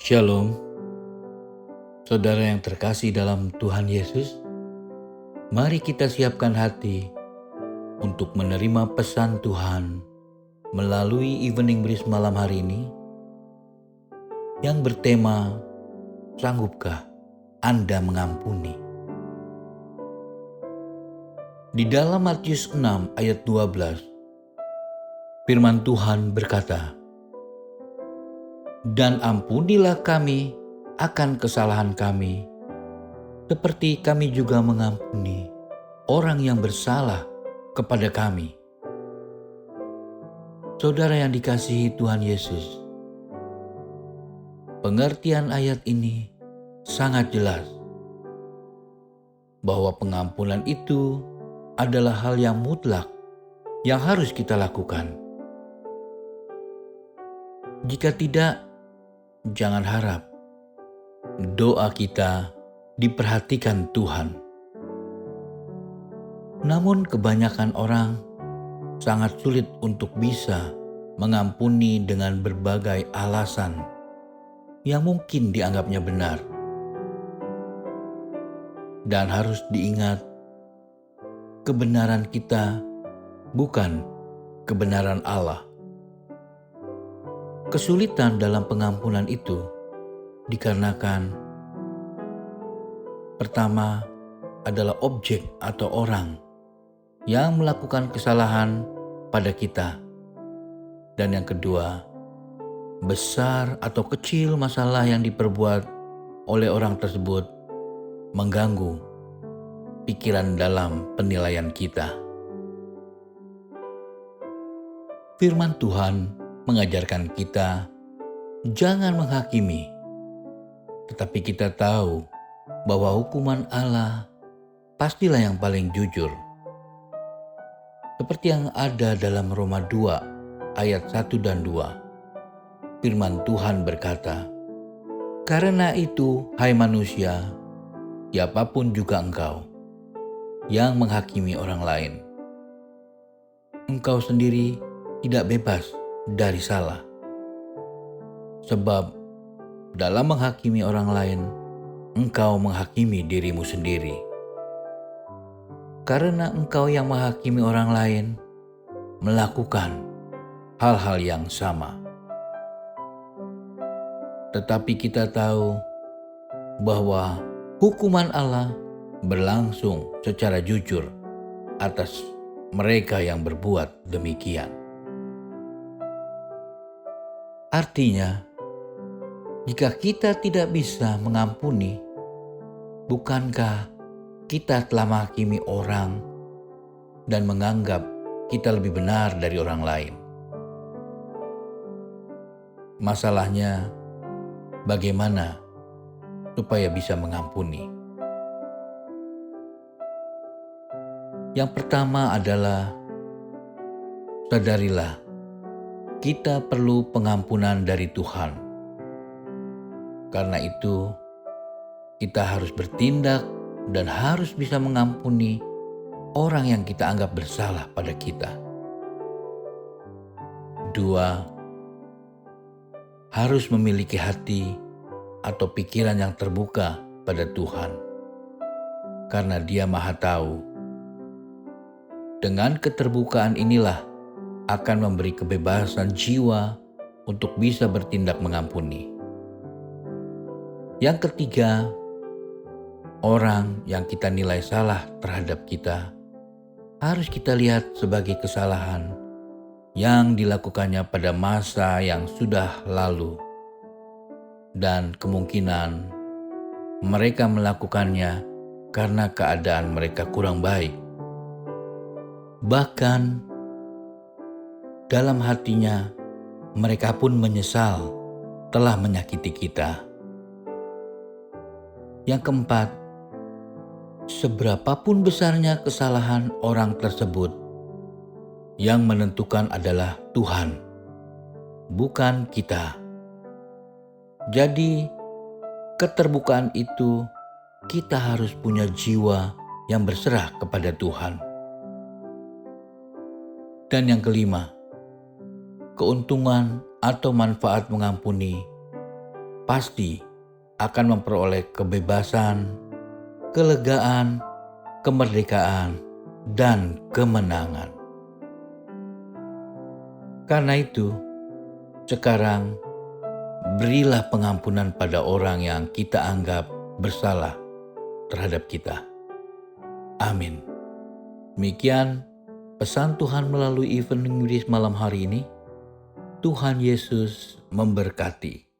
Shalom, saudara yang terkasih dalam Tuhan Yesus. Mari kita siapkan hati untuk menerima pesan Tuhan melalui evening breeze malam hari ini yang bertema, sanggupkah Anda mengampuni? Di dalam Matius 6 ayat 12, firman Tuhan berkata, "Dan ampunilah kami akan kesalahan kami, seperti kami juga mengampuni orang yang bersalah kepada kami." Saudara yang dikasihi Tuhan Yesus, pengertian ayat ini sangat jelas bahwa pengampunan itu adalah hal yang mutlak yang harus kita lakukan. Jika tidak, jangan harap doa kita diperhatikan Tuhan. Namun kebanyakan orang sangat sulit untuk bisa mengampuni dengan berbagai alasan yang mungkin dianggapnya benar. Dan harus diingat, kebenaran kita bukan kebenaran Allah. Kesulitan dalam pengampunan itu dikarenakan pertama adalah objek atau orang yang melakukan kesalahan pada kita. Dan yang kedua, besar atau kecil masalah yang diperbuat oleh orang tersebut mengganggu pikiran dalam penilaian kita. Firman Tuhan mengajarkan kita jangan menghakimi, tetapi kita tahu bahwa hukuman Allah pastilah yang paling jujur. Seperti yang ada dalam Roma 2 ayat 1 dan 2. Firman Tuhan berkata, "Karena itu, hai manusia, siapapun juga engkau yang menghakimi orang lain, engkau sendiri tidak bebas dari salah. Sebab dalam menghakimi orang lain, engkau menghakimi dirimu sendiri. Karena engkau yang menghakimi orang lain melakukan hal-hal yang sama." Tetapi kita tahu bahwa hukuman Allah berlangsung secara jujur atas mereka yang berbuat demikian. Artinya, jika kita tidak bisa mengampuni, bukankah kita telah menghakimi orang dan menganggap kita lebih benar dari orang lain? Masalahnya, bagaimana supaya bisa mengampuni? Yang pertama adalah sadarilah kita perlu pengampunan dari Tuhan. Karena itu, kita harus bertindak dan harus bisa mengampuni orang yang kita anggap bersalah pada kita. 2, harus memiliki hati atau pikiran yang terbuka pada Tuhan. Karena Dia Maha Tahu. Dengan keterbukaan inilah akan memberi kebebasan jiwa untuk bisa bertindak mengampuni. Yang ketiga, orang yang kita nilai salah terhadap kita harus kita lihat sebagai kesalahan yang dilakukannya pada masa yang sudah lalu, dan kemungkinan mereka melakukannya karena keadaan mereka kurang baik. Bahkan dalam hatinya, mereka pun menyesal telah menyakiti kita. Yang keempat, seberapapun besarnya kesalahan orang tersebut, yang menentukan adalah Tuhan, bukan kita. Jadi, keterbukaan itu kita harus punya jiwa yang berserah kepada Tuhan. Dan yang kelima, keuntungan atau manfaat mengampuni pasti akan memperoleh kebebasan, kelegaan, kemerdekaan, dan kemenangan. Karena itu, sekarang berilah pengampunan pada orang yang kita anggap bersalah terhadap kita. Amin. Demikian pesan Tuhan melalui Evening News malam hari ini. Tuhan Yesus memberkati.